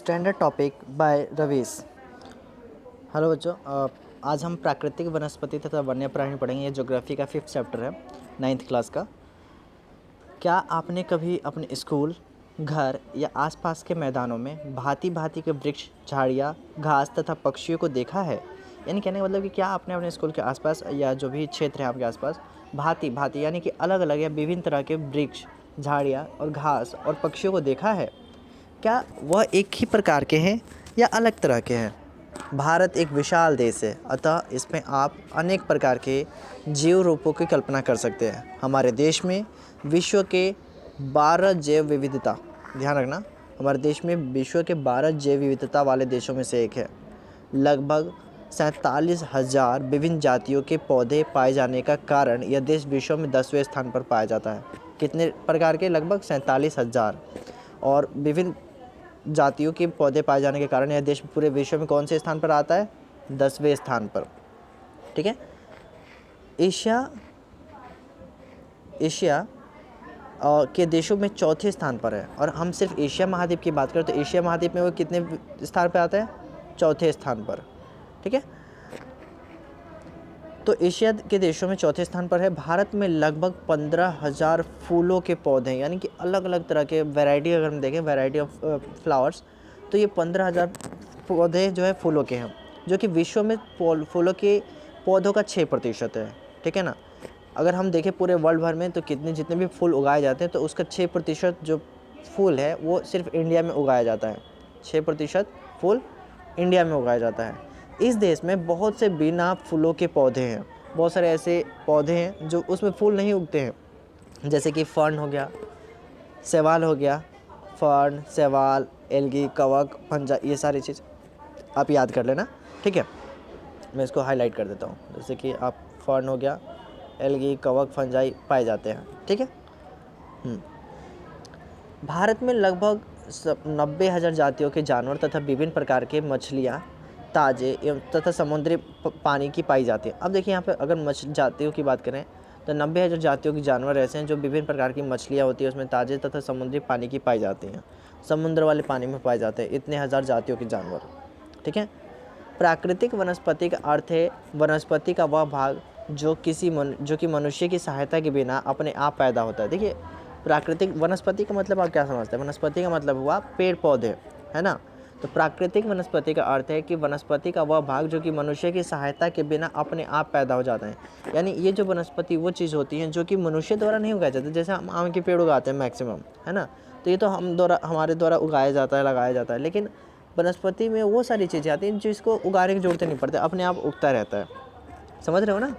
Standard topic bye Ravish. Hello बच्चों, आज हम प्राकृतिक वनस्पति तथा वन्य प्राणी पढ़ेंगे। ये ज्योग्राफी का 5th चैप्टर है 9th क्लास का। क्या आपने कभी अपने स्कूल, घर या आसपास के मैदानों में भांति भांति के वृक्ष, झाड़ियाँ, घास तथा पक्षियों को देखा है? यानी कहने का मतलब कि क्या आपने अपने स्कूल के आसपास या जो भी क्षेत्र है आपके आसपास भांति भांति यानी कि अलग अलग या विभिन्न तरह के वृक्ष, झाड़ियाँ और घास और पक्षियों को देखा है? क्या वह एक ही प्रकार के हैं या अलग तरह के हैं? भारत एक विशाल देश है, अतः इसमें आप अनेक प्रकार के जीव रूपों की कल्पना कर सकते हैं। हमारे देश में विश्व के 12 जैव विविधता, ध्यान रखना, हमारे देश में विश्व के 12 जैव विविधता वाले देशों में से एक है। लगभग 47,000 विभिन्न जातियों के पौधे पाए जाने का कारण यह देश विश्व में 10वें स्थान पर पाया जाता है। कितने प्रकार के? लगभग 47,000 और विभिन्न जातियों के पौधे पाए जाने के कारण यह देश पूरे विश्व में कौन से स्थान पर आता है? 10वें स्थान पर। ठीक है। एशिया के देशों में चौथे स्थान पर है। और हम सिर्फ एशिया महाद्वीप की बात करें तो एशिया महाद्वीप में वो कितने स्थान पर आता है? चौथे स्थान पर। ठीक है। तो एशिया के देशों में चौथे स्थान पर है। भारत में लगभग 15,000 फूलों के पौधे, यानी कि अलग अलग तरह के वैरायटी, अगर हम देखें वैरायटी ऑफ फ्लावर्स, तो ये 15,000 पौधे जो है फूलों के हैं, जो कि विश्व में फूलों के पौधों का 6% है। ठीक है ना। अगर हम देखें पूरे वर्ल्ड भर में तो जितने भी फूल उगाए जाते हैं तो उसका 6% जो फूल है वो सिर्फ इंडिया में उगाया जाता है। 6% फूल इंडिया में उगाया जाता है। इस देश में बहुत से बिना फूलों के पौधे हैं। बहुत सारे ऐसे पौधे हैं जो उसमें फूल नहीं उगते हैं, जैसे कि फर्न हो गया, शैवाल हो गया। फर्न, शैवाल, एल्गी, कवक, फंजा, ये सारी चीज़ आप याद कर लेना। ठीक है। मैं इसको हाईलाइट कर देता हूँ। जैसे कि आप फर्न हो गया, एल्गी, कवक, फंजाई पाए जाते हैं। ठीक है। भारत में लगभग 90,000 जातियों के जानवर तथा विभिन्न प्रकार के मछलियाँ ताज़े एवं तथा समुद्री पानी की पाई जाती है। अब देखिए यहाँ पे अगर जातियों की बात करें तो 90,000 जातियों के जानवर ऐसे हैं जो विभिन्न प्रकार की मछलियाँ होती है उसमें ताज़े तथा समुद्री पानी की पाई जाती हैं, समुद्र वाले पानी में पाए जाते हैं इतने हज़ार जातियों के जानवर। ठीक है। प्राकृतिक वनस्पति का अर्थ है वनस्पति का वह भाग जो कि मनुष्य की सहायता के बिना अपने आप पैदा होता है। देखिए, प्राकृतिक वनस्पति का मतलब आप क्या समझते हैं? वनस्पति का मतलब हुआ पेड़ पौधे, है ना। तो प्राकृतिक वनस्पति का अर्थ है कि वनस्पति का वह भाग जो कि मनुष्य की सहायता के बिना अपने आप पैदा हो जाते हैं। यानी ये जो वनस्पति वो चीज़ होती है जो कि मनुष्य द्वारा नहीं उगाई जाती। जैसे हम आम के पेड़ उगाते हैं मैक्सिमम, है ना, तो ये तो हमारे द्वारा उगाया जाता है, लगाया जाता है। लेकिन वनस्पति में वो सारी चीज़ें आती हैं जिसको उगाने की जरूरत नहीं पड़ती, अपने आप उगता रहता है। समझ रहे हो ना?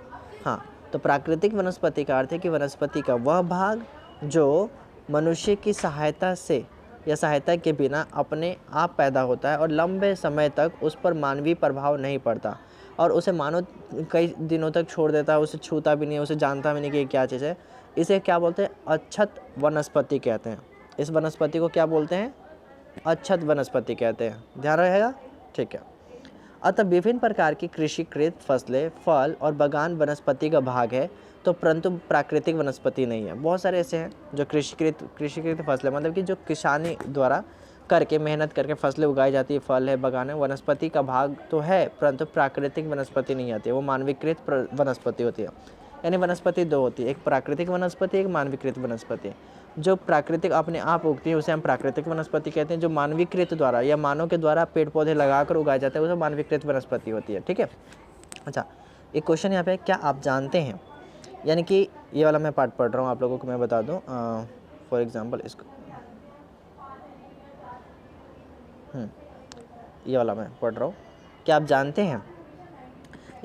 हाँ। तो प्राकृतिक वनस्पति का अर्थ है कि वनस्पति का वह भाग जो मनुष्य की सहायता से या सहायता के बिना अपने आप पैदा होता है और लंबे समय तक उस पर मानवीय प्रभाव नहीं पड़ता और उसे मानव कई दिनों तक छोड़ देता है, उसे छूता भी नहीं है, उसे जानता भी नहीं कि ये क्या चीज़ है। इसे क्या बोलते हैं? अक्षत वनस्पति कहते हैं। इस वनस्पति को क्या बोलते हैं? अक्षत वनस्पति कहते हैं। ध्यान रहेगा। ठीक है। अतः विभिन्न प्रकार की कृषिकृत फसलें, फल और बागान वनस्पति का भाग है, तो परंतु प्राकृतिक वनस्पति नहीं है। बहुत सारे ऐसे हैं जो कृषिकृत फसलें, मतलब कि जो किसानी द्वारा करके मेहनत करके फसलें उगाई जाती है, फल है, बागान है, वनस्पति का भाग तो है परंतु प्राकृतिक वनस्पति नहीं आती है, वो मानवीकृत वनस्पति होती है। यानी वनस्पति दो होती है, एक प्राकृतिक वनस्पति, एक मानवीकृत वनस्पति। जो प्राकृतिक अपने आप उगती है उसे हम प्राकृतिक वनस्पति कहते हैं। जो मानवीकृत द्वारा या मानव के द्वारा पेड़ पौधे लगाकर उगाए जाते हैं उसे मानवीकृत वनस्पति होती है। ठीक है। अच्छा, एक क्वेश्चन यहाँ पे, क्या आप जानते हैं, यानी कि ये वाला मैं पार्ट पढ़ रहा हूँ आप लोगों को, मैं बता दूँ फॉर एग्जांपल इसको, ये वाला मैं पढ़ रहा हूँ। क्या आप जानते हैं,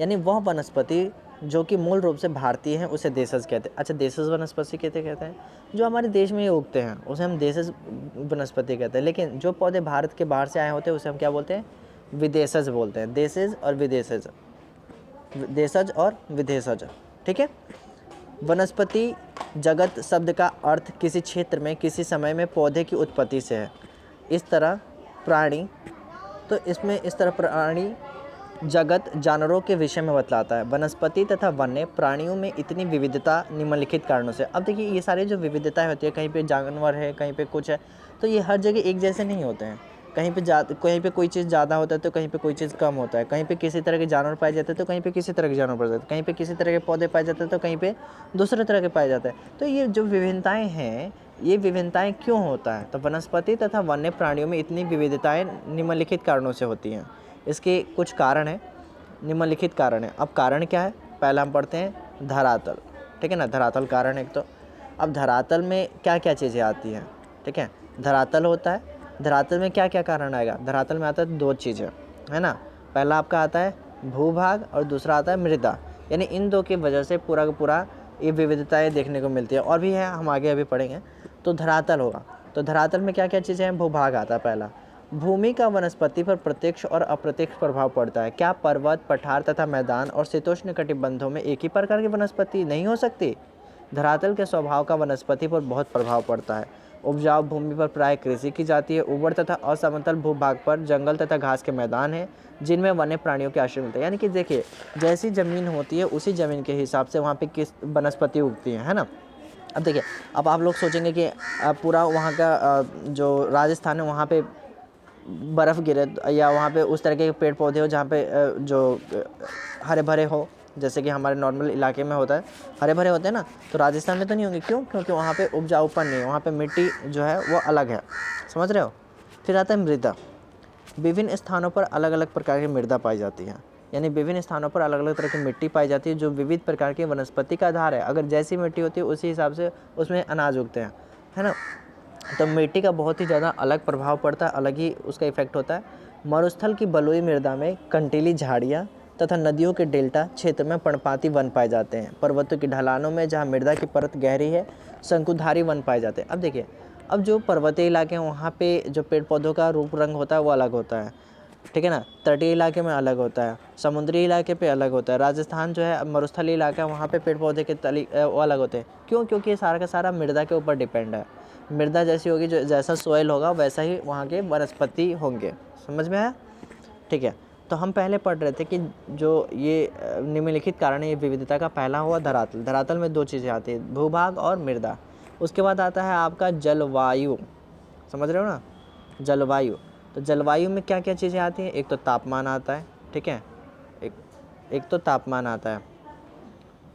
यानी वह वनस्पति जो कि मूल रूप से भारतीय है उसे देशज कहते हैं। अच्छा, देशज वनस्पति कहते हैं जो हमारे देश में ही उगते हैं उसे हम देशज वनस्पति कहते हैं। लेकिन जो पौधे भारत के बाहर से आए होते हैं उसे हम क्या बोलते हैं? विदेशज बोलते हैं। देशज और विदेशज, देशज और विदेशज। ठीक है। वनस्पति जगत शब्द का अर्थ किसी क्षेत्र में किसी समय में पौधे की उत्पत्ति से है। इस तरह प्राणी जगत जानवरों के विषय में बतलाता है। वनस्पति तथा वन्य प्राणियों में इतनी विविधता निम्नलिखित कारणों से। अब देखिए, ये सारी जो विविधताएं होती है, कहीं पे जानवर है, कहीं पे कुछ है, तो ये हर जगह एक जैसे नहीं होते हैं। कहीं पे कोई चीज़ ज़्यादा होता है तो कहीं पे कोई चीज़ कम होता है, कहीं पे किसी तरह के जानवर पाए जाते हैं तो कहीं पे किसी तरह के जानवर पाए जाते हैं, कहीं पे किसी तरह के पौधे पाए जाते हैं तो कहीं पे दूसरे तरह के पाए जाते हैं। तो ये जो विभिन्नताएं हैं, ये विभिन्नताएं क्यों होता है? तो वनस्पति तथा वन्य प्राणियों में इतनी विविधताएं निम्नलिखित कारणों से होती हैं। इसके कुछ कारण हैं, निम्नलिखित कारण है। अब कारण क्या है? पहला हम पढ़ते हैं धरातल, ठीक है ना। धरातल कारण एक तो, अब धरातल में क्या क्या चीज़ें आती हैं, ठीक है। धरातल होता है, धरातल में क्या क्या कारण आएगा? धरातल में आता है दो चीज़ें, है ना। पहला आपका आता है भूभाग और दूसरा आता है मृदा, यानी इन दो की वजह से पूरा का पूरा ये विविधताएं देखने को मिलती है। और भी है, हम आगे अभी पढ़ेंगे। तो धरातल होगा, तो धरातल में क्या क्या चीज़ें हैं? भूभाग आता है पहला। भूमि का वनस्पति पर प्रत्यक्ष और अप्रत्यक्ष प्रभाव पड़ता है। क्या पर्वत, पठार तथा मैदान और शीतोष्ण कटिबंधों में एक ही प्रकार की वनस्पति नहीं हो सकती? धरातल के स्वभाव का वनस्पति पर बहुत प्रभाव पड़ता है। उपजाऊ भूमि पर प्राय कृषि की जाती है। उबड़ तथा असमतल भूभाग पर जंगल तथा घास के मैदान हैं, जिनमें वन्य प्राणियों के आश्रय मिलते हैं। यानी कि देखिए, जैसी ज़मीन होती है उसी ज़मीन के हिसाब से वहाँ पे किस वनस्पति उगती है ना। अब देखिए, अब आप लोग सोचेंगे कि पूरा वहाँ का जो राजस्थान है वहाँ पे बर्फ़ गिरे या वहाँ पे उस तरह के पेड़ पौधे हो जहाँ पे जो हरे भरे हो, जैसे कि हमारे नॉर्मल इलाके में होता है, हरे भरे होते हैं ना। तो राजस्थान में तो नहीं होंगे, क्यों? क्योंकि वहाँ पे उपजाऊपन नहीं है, वहाँ पे मिट्टी जो है वो अलग है, समझ रहे हो। फिर आता है मृदा। विभिन्न स्थानों पर अलग अलग प्रकार की मृदा पाई जाती है, यानी विभिन्न स्थानों पर अलग अलग तरह की मिट्टी पाई जाती है जो विविध प्रकार की वनस्पति का आधार है। अगर जैसी मिट्टी होती है उसी हिसाब से उसमें अनाज उगते हैं, है ना। तो मिट्टी का बहुत ही ज़्यादा अलग प्रभाव पड़ता है, अलग ही उसका इफेक्ट होता है। मरुस्थल की बलुई मृदा में कंटीली झाड़ियाँ तथा नदियों के डेल्टा क्षेत्र में पर्णपाती वन पाए जाते हैं। पर्वतों की ढलानों में जहाँ मृदा की परत गहरी है, शंकुधारी वन पाए जाते हैं। अब देखिए, अब जो पर्वतीय इलाके हैं वहाँ पे जो पेड़ पौधों का रूप रंग होता है वो अलग होता है, ठीक है ना। तटीय इलाके में अलग होता है, समुद्री इलाके पे अलग होता है। राजस्थान जो है मरुस्थलीय इलाका है, वहाँ पे पेड़ पौधे के वो अलग होते हैं। क्यों? क्योंकि ये सारा का सारा मृदा के ऊपर डिपेंड है। मृदा जैसी होगी, जो जैसा सोइल होगा वैसा ही वहाँ के वनस्पति होंगे। समझ में आया? ठीक है। तो हम पहले पढ़ रहे थे कि जो ये निम्नलिखित कारण है, ये विविधता का पहला हुआ धरातल। धरातल में दो चीज़ें आती है, भूभाग और मृदा। उसके बाद आता है आपका जलवायु, समझ रहे हो ना, जलवायु। तो जलवायु में क्या क्या चीज़ें आती हैं? एक तो तापमान आता है, ठीक है, एक तो तापमान आता है,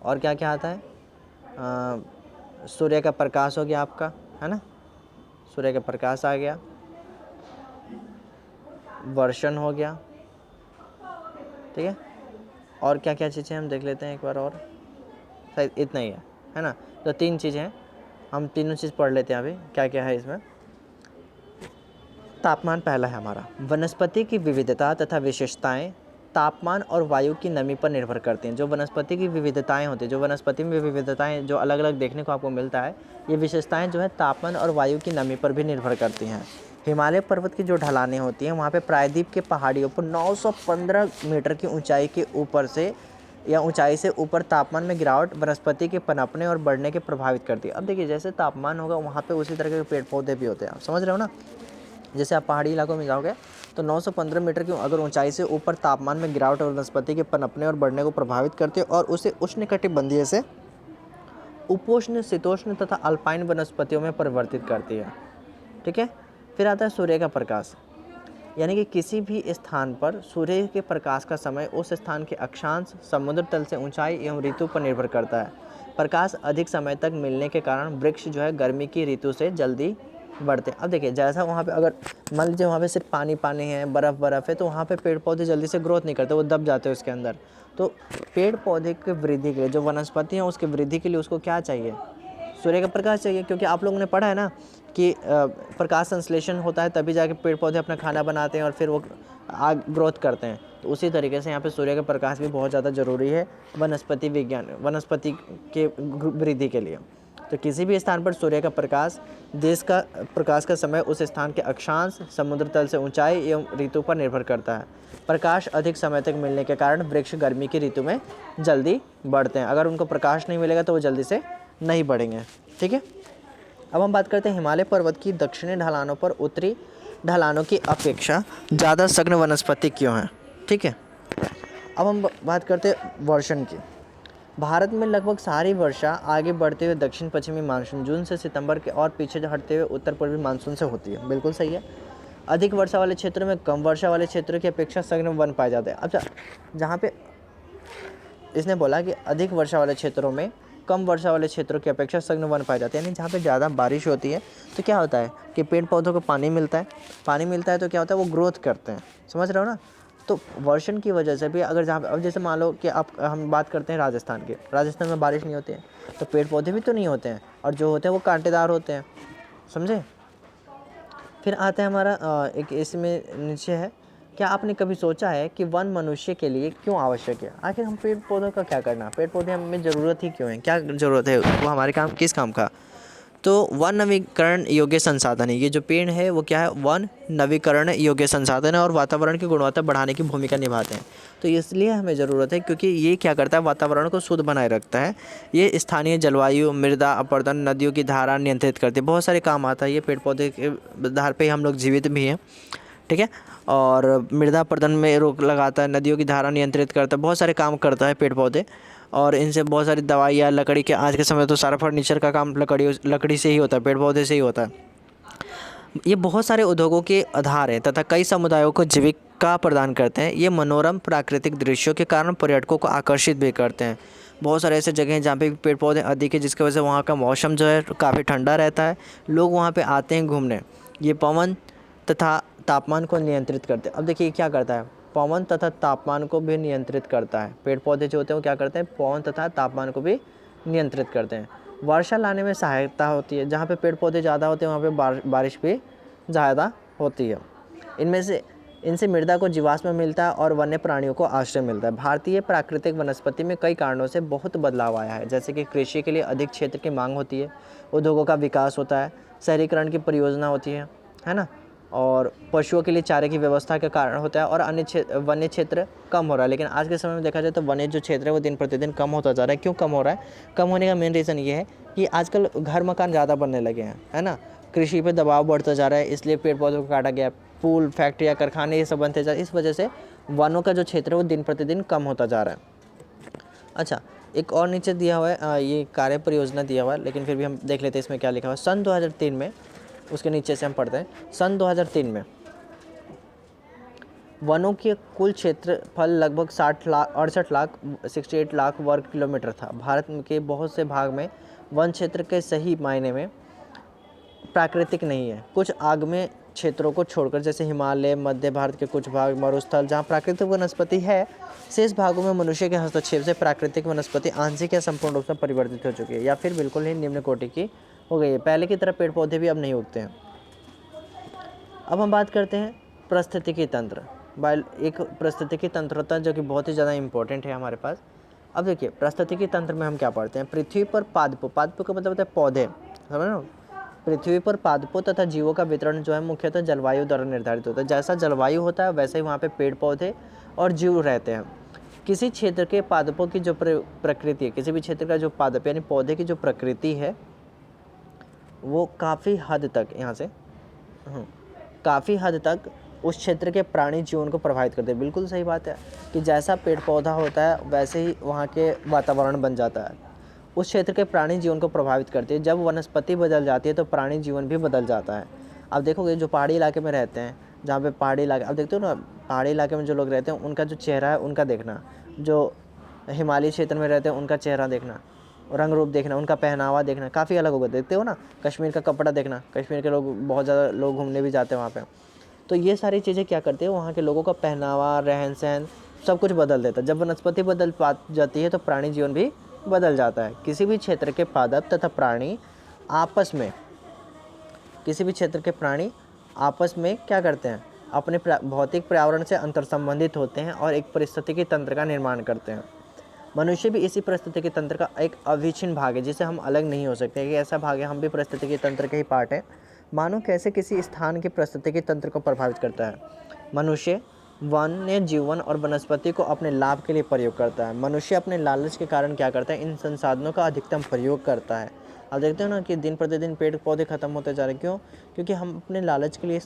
और क्या क्या आता है? सूर्य का प्रकाश हो गया आपका, है ना, सूर्य का प्रकाश आ गया, वर्षण हो गया, ठीक है। और क्या क्या चीज़ें हम देख लेते हैं एक बार, और शायद इतना ही है ना। तो तीन चीज़ें हैं, हम तीनों चीज़ पढ़ लेते हैं अभी क्या क्या है इसमें। तापमान पहला है हमारा। वनस्पति की विविधता तथा विशेषताएं तापमान और वायु की नमी पर निर्भर करती हैं। जो वनस्पति की विविधताएं होती हैं, जो वनस्पति में विविधताएं जो अलग अलग देखने को आपको मिलता है, ये विशेषताएं जो है तापमान और वायु की नमी पर भी निर्भर करती हैं। हिमालय पर्वत की जो ढलानें होती हैं, वहाँ पे प्रायद्वीप के पहाड़ियों पर 915 मीटर की ऊंचाई के ऊपर से या ऊंचाई से ऊपर तापमान में गिरावट वनस्पति के पनपने और बढ़ने के प्रभावित करती है। अब देखिए, जैसे तापमान होगा वहाँ पे उसी तरह के पेड़ पौधे भी होते हैं, आप समझ रहे हो ना। जैसे आप पहाड़ी इलाकों में जाओगे तो 915 मीटर की अगर ऊंचाई से ऊपर तापमान में गिरावट और वनस्पति के पनपने और बढ़ने को प्रभावित करती है और उसे उष्णकटिबंधीय से उपोष्ण, शीतोष्ण तथा अल्पाइन वनस्पतियों में परिवर्तित करती है, ठीक है। फिर आता है सूर्य का प्रकाश, यानी कि किसी भी स्थान पर सूर्य के प्रकाश का समय उस स्थान के अक्षांश, समुद्र तल से ऊंचाई एवं ऋतु पर निर्भर करता है। प्रकाश अधिक समय तक मिलने के कारण वृक्ष जो है गर्मी की ऋतु से जल्दी बढ़ते हैं। अब देखिए, जैसा वहाँ पे अगर मान लीजिए वहाँ पे सिर्फ पानी पानी है, बर्फ़ है, तो वहाँ पे पेड़ पौधे जल्दी से ग्रोथ नहीं करते, वो दब जाते हैं उसके अंदर। तो पेड़ पौधे की वृद्धि के लिए, जो वनस्पति है उसकी वृद्धि के लिए उसको क्या चाहिए? सूर्य का प्रकाश चाहिए, क्योंकि आप लोगों ने पढ़ा है ना कि प्रकाश संश्लेषण होता है तभी जाके पेड़ पौधे अपना खाना बनाते हैं और फिर वो ग्रोथ करते हैं। तो उसी तरीके से यहाँ पे सूर्य का प्रकाश भी बहुत ज़्यादा ज़रूरी है वनस्पति विज्ञान, वनस्पति के वृद्धि के लिए। तो किसी भी स्थान पर सूर्य का प्रकाश, देश का प्रकाश का समय उस स्थान के अक्षांश, समुद्र तल से ऊंचाई एवं ऋतु पर निर्भर करता है। प्रकाश अधिक समय तक मिलने के कारण वृक्ष गर्मी की ऋतु में जल्दी बढ़ते हैं। अगर उनको प्रकाश नहीं मिलेगा तो वो जल्दी से नहीं बढ़ेंगे, ठीक है। अब हम बात करते हैं हिमालय पर्वत की दक्षिणी ढलानों पर उत्तरी ढलानों की अपेक्षा ज़्यादा सघन वनस्पति क्यों है, ठीक है। अब हम बात करते हैं वर्षण की। भारत में लगभग सारी वर्षा आगे बढ़ते हुए दक्षिण पश्चिमी मानसून जून से सितंबर के और पीछे हटते हुए उत्तर पूर्वी मानसून से होती है, बिल्कुल सही है। अधिक वर्षा वाले क्षेत्रों में कम वर्षा वाले क्षेत्रों की अपेक्षा सघन वन पाए जाते हैं। अच्छा, जहाँ पे इसने बोला कि अधिक वर्षा वाले क्षेत्रों में कम वर्षा वाले क्षेत्रों की अपेक्षा सघन वन पाए जाते हैं, यानी जहाँ पे ज़्यादा बारिश होती है तो क्या होता है कि पेड़ पौधों को पानी मिलता है तो क्या होता है, वो ग्रोथ करते हैं। समझ रहे हो ना। तो वर्षण की वजह से भी अगर जहाँ, अब जैसे मान लो कि आप, हम बात करते हैं राजस्थान की, राजस्थान में बारिश नहीं होती है तो पेड़ पौधे भी तो नहीं होते हैं, और जो होते हैं वो कांटेदार होते हैं। समझे। फिर आता है हमारा एक इसमें नीचे है, क्या आपने कभी सोचा है कि वन मनुष्य के लिए क्यों आवश्यक है? आखिर हम पेड़ पौधों का क्या करना, पेड़ पौधे हमें ज़रूरत ही क्यों है, क्या ज़रूरत है, वो हमारे काम किस काम का? तो वन नवीकरण योग्य संसाधन है। ये जो पेड़ है वो क्या है, वन नवीकरण योग्य संसाधन है और वातावरण की गुणवत्ता बढ़ाने की भूमिका निभाते हैं। तो इसलिए हमें ज़रूरत है क्योंकि ये क्या करता है, वातावरण को शुद्ध बनाए रखता है। ये स्थानीय जलवायु, मृदा अपरदन, नदियों की धारा नियंत्रित करती है, बहुत सारे काम आता है। ये पेड़ पौधे के आधार पर ही हम लोग जीवित भी हैं, ठीक है। और मृदा अपरदन में रोक लगाता है, नदियों की धारा नियंत्रित करता है, बहुत सारे काम करता है पेड़ पौधे। और इनसे बहुत सारी दवाइयाँ, लकड़ी के, आज के समय तो सारा फर्नीचर का काम लकड़ी से ही होता है, पेड़ पौधे से ही होता है। ये बहुत सारे उद्योगों के आधार हैं तथा कई समुदायों को जीविका प्रदान करते हैं। ये मनोरम प्राकृतिक दृश्यों के कारण पर्यटकों को आकर्षित भी करते हैं। बहुत सारे ऐसे जगह हैं जहाँ पे पेड़ पौधे अधिक है, जिसकी वजह से वहाँ का मौसम जो है काफ़ी ठंडा रहता है, लोग वहाँ पे आते हैं घूमने। ये पवन तथा तापमान को नियंत्रित करते हैं। अब देखिए क्या करता है, पवन तथा तापमान को भी नियंत्रित करता है। पेड़ पौधे जो होते हैं वो क्या करते हैं, पवन तथा तापमान को भी नियंत्रित करते हैं। वर्षा लाने में सहायता होती है, जहाँ पे पेड़ पौधे ज़्यादा होते हैं वहाँ पे बारिश भी ज़्यादा होती है। इनसे मृदा को जीवाश्म मिलता है और वन्य प्राणियों को आश्रय मिलता है। भारतीय प्राकृतिक वनस्पति में कई कारणों से बहुत बदलाव आया है, जैसे कि कृषि के लिए अधिक क्षेत्र की मांग होती है, उद्योगों का विकास होता है, शहरीकरण की परियोजना होती है ना, और पशुओं के लिए चारे की व्यवस्था के कारण होता है, और अन्य वन्य क्षेत्र कम हो रहा है। लेकिन आज के समय में देखा जाए तो वन्य जो क्षेत्र है वो दिन प्रतिदिन कम होता जा रहा है। क्यों कम हो रहा है? कम होने का मेन रीज़न ये है कि आजकल घर मकान ज़्यादा बनने लगे हैं, है ना, कृषि पे दबाव बढ़ता जा रहा है, इसलिए पेड़ पौधों को काटा गया, पुल, फैक्ट्रियाँ, कारखाने ये सब बनते जा रहे हैं। इस वजह से वनों का जो क्षेत्र है वो दिन प्रतिदिन कम होता जा रहा है। अच्छा, एक और नीचे दिया हुआ है, ये कार्य परियोजना दिया हुआ है, लेकिन फिर भी हम देख लेते हैं इसमें क्या लिखा हुआ है। सन 2003 में, उसके नीचे से हम पढ़ते हैं, सन 2003 में वनों के कुल क्षेत्रफल लगभग 68 लाख वर्ग किलोमीटर था। भारत के बहुत से भाग में वन क्षेत्र के सही मायने में प्राकृतिक नहीं है। कुछ आगमे क्षेत्रों को छोड़कर, जैसे हिमालय, मध्य भारत के कुछ भाग, मरुस्थल, जहाँ प्राकृतिक वनस्पति है, शेष भागों में मनुष्य के हस्तक्षेप से प्राकृतिक वनस्पति आंशिक या संपूर्ण रूप से परिवर्तित हो चुकी है, या फिर बिल्कुल ही निम्न कोटि की हो गई है। पहले की तरह पेड़ पौधे भी अब नहीं उगते हैं। अब हम बात करते हैं पारिस्थितिकी तंत्र। एक पारिस्थितिकी तंत्र होता है जो कि बहुत ही ज़्यादा इंपॉर्टेंट है हमारे पास। अब देखिए पारिस्थितिकी तंत्र में हम क्या पढ़ते हैं, पृथ्वी पर पादपों का मतलब होता है पौधे, समझ रहे हो। पृथ्वी पर पादपों तथा जीवों का वितरण जो है मुख्यतः जलवायु द्वारा निर्धारित होता है। जैसा जलवायु होता है वैसे ही वहाँ पे पेड़ पौधे और जीव रहते हैं। किसी क्षेत्र के पादपों की जो प्रकृति है, किसी भी क्षेत्र का जो पादप यानी पौधे की जो प्रकृति है वो काफ़ी हद तक काफ़ी हद तक उस क्षेत्र के प्राणी जीवन को प्रभावित करते हैं। बिल्कुल सही बात है कि जैसा पेड़ पौधा होता है वैसे ही वहाँ के वातावरण बन जाता है, उस क्षेत्र के प्राणी जीवन को प्रभावित करती है। जब वनस्पति बदल जाती है तो प्राणी जीवन भी बदल जाता है। अब देखोगे जो पहाड़ी इलाके में रहते हैं, जहाँ पे पहाड़ी इलाके, अब देखते हो ना पहाड़ी इलाके में जो लोग रहते हैं उनका जो चेहरा है उनका देखना, जो हिमालय क्षेत्र में रहते हैं उनका चेहरा देखना, रंग रूप देखना, उनका पहनावा देखना, काफ़ी अलग होगा। देखते हो ना कश्मीर का कपड़ा देखना, कश्मीर के लोग बहुत ज़्यादा लोग घूमने भी जाते हैं वहाँ पे। तो ये सारी चीज़ें क्या करती है, वहाँ के लोगों का पहनावा, रहन सहन सब कुछ बदल देता है। जब वनस्पति बदल जाती है तो प्राणी जीवन भी बदल जाता है। किसी भी क्षेत्र के पादप तथा प्राणी आपस में क्या करते हैं, अपने भौतिक पर्यावरण से अंतर संबंधित होते हैं और एक पारिस्थितिकी तंत्र का निर्माण करते हैं। मनुष्य भी इसी पारिस्थितिकी तंत्र का एक अविच्छिन्न भाग है, जिसे हम अलग नहीं हो सकते। कि ऐसा भाग है, हम भी पारिस्थितिकी तंत्र के ही पार्ट हैं। मानो कैसे किसी स्थान के पारिस्थितिकी तंत्र को प्रभावित करता है। मनुष्य वन्य जीवन और वनस्पति को अपने लाभ के लिए प्रयोग करता है। मनुष्य अपने लालच के कारण क्या करता है, इन संसाधनों का अधिकतम प्रयोग करता है। आप देखते हो ना कि दिन प्रतिदिन पेड़ पौधे खत्म होते जा रहे हैं। क्यों? क्योंकि हम अपने लालच के लिए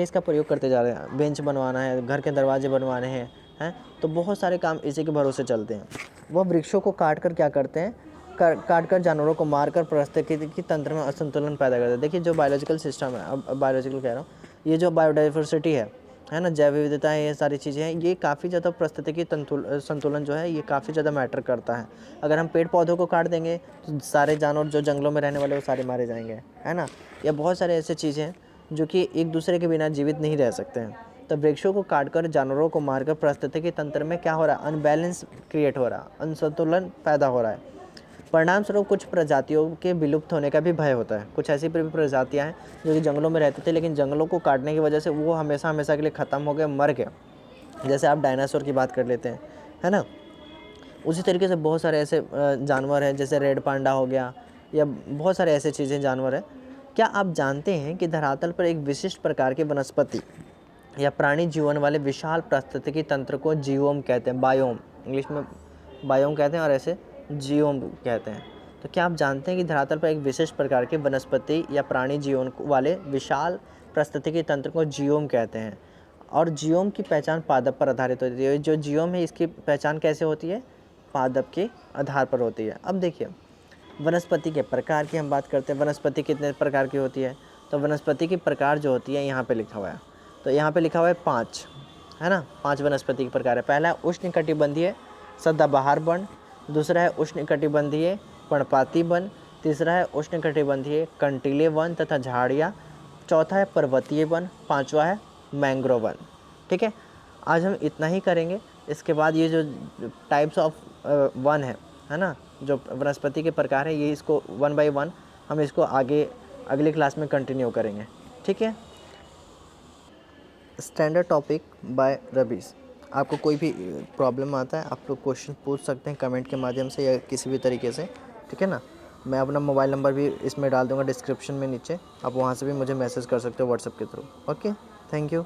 इसका प्रयोग करते जा रहे हैं। बेंच बनवाना है, घर के दरवाजे बनवाने हैं, तो बहुत सारे काम इसी के भरोसे चलते हैं। वह वृक्षों को काट कर क्या करते हैं, काट कर जानवरों को मारकर पारिस्थितिकी तंत्र में असंतुलन पैदा करते हैं। देखिए जो बायोलॉजिकल सिस्टम है, अब बायोलॉजिकल कह रहा हूँ, ये जो बायोडाइवर्सिटी है ना, जैव विविधता है, ये सारी चीज़ें हैं, ये काफ़ी ज़्यादा पारिस्थितिकी संतुलन जो है ये काफ़ी ज़्यादा मैटर करता है। अगर हम पेड़ पौधों को काट देंगे तो सारे जानवर जो जंगलों में रहने वाले वो सारे मारे जाएंगे, है ना। या बहुत सारे ऐसे चीज़ें हैं जो कि एक दूसरे के बिना जीवित नहीं रह सकते हैं। तो वृक्षों को काटकर जानवरों को मारकर पारिस्थितिकी तंत्र में क्या हो रहा है, अनबैलेंस क्रिएट हो रहा है, असंतुलन पैदा हो रहा है। परिणाम स्वरूप कुछ प्रजातियों के विलुप्त होने का भी भय होता है। कुछ ऐसी प्रजातियां हैं जो कि जंगलों में रहते थे, लेकिन जंगलों को काटने की वजह से वो हमेशा हमेशा के लिए ख़त्म हो गए, मर गए। जैसे आप डायनासोर की बात कर लेते हैं, है ना। उसी तरीके से बहुत सारे ऐसे जानवर हैं, जैसे रेड पांडा हो गया, या बहुत सारे ऐसे चीज़ें जानवर हैं। क्या आप जानते हैं कि धरातल पर एक विशिष्ट प्रकार की वनस्पति या प्राणी जीवन वाले विशाल पारिस्थितिकी तंत्र को जियोम कहते हैं। बायोम, इंग्लिश में बायोम कहते हैं और ऐसे जियोम कहते हैं। तो क्या आप जानते हैं कि धरातल पर एक विशेष प्रकार के वनस्पति या प्राणी जीवन वाले विशाल पारिस्थितिकी तंत्र को जियोम कहते हैं। और जियोम की पहचान पादप पर आधारित होती है। जो जियोम है इसकी पहचान कैसे होती है, पादप के आधार पर होती है। अब देखिए वनस्पति के प्रकार की हम बात करते हैं। वनस्पति कितने प्रकार की होती है, तो वनस्पति की प्रकार जो होती है यहाँ पे लिखा हुआ है। तो यहाँ पे लिखा हुआ है 5, है ना, 5 वनस्पति के प्रकार है। पहला है उष्णकटिबंधीय सदाबहार वन, दूसरा है उष्णकटिबंधीय पर्णपाती वन, तीसरा है उष्णकटिबंधीय कंटीले वन तथा झाड़ियाँ, चौथा है पर्वतीय वन, पांचवा है मैंग्रोव वन। ठीक है, आज हम इतना ही करेंगे। इसके बाद ये जो टाइप्स ऑफ वन है ना, जो वनस्पति के प्रकार है, ये इसको 1 बाय 1 हम इसको आगे अगली क्लास में कंटिन्यू करेंगे। ठीक है। Standard topic by rabies. आपको कोई भी प्रॉब्लम आता है आप लोग क्वेश्चन पूछ सकते हैं कमेंट के माध्यम से या किसी भी तरीके से, ठीक है ना। मैं अपना मोबाइल नंबर भी इसमें डाल दूंगा डिस्क्रिप्शन में नीचे, आप वहाँ से भी मुझे मैसेज कर सकते हो व्हाट्सएप के थ्रू। Okay, thank you.